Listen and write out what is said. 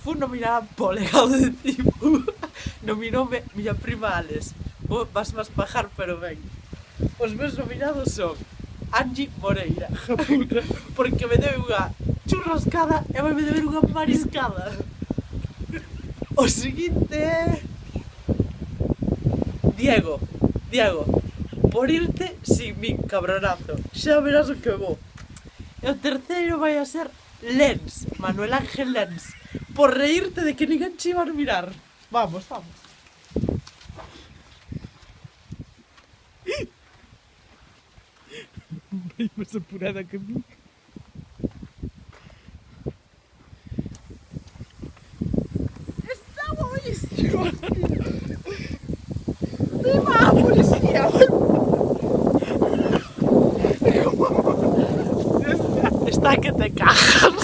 fun nominada po legado de Cibo. Nominoume miña prima Ales. Vas máis pajar, pero ben. Os meus nominados son Angie Moreira, porque me debe unha churrascada e vai me deber unha mariscada. O seguinte é Diego, por irte sin min, cabronazo. Xa verás o que vou. E o terceiro vai a ser Lens, Manuel Ángel Lens, por reírte de que ninguén che iba a mirar. Vamos. Vai máis apurada que mí. Está buenísimo. ¡Viva la policía! Está que te cajas.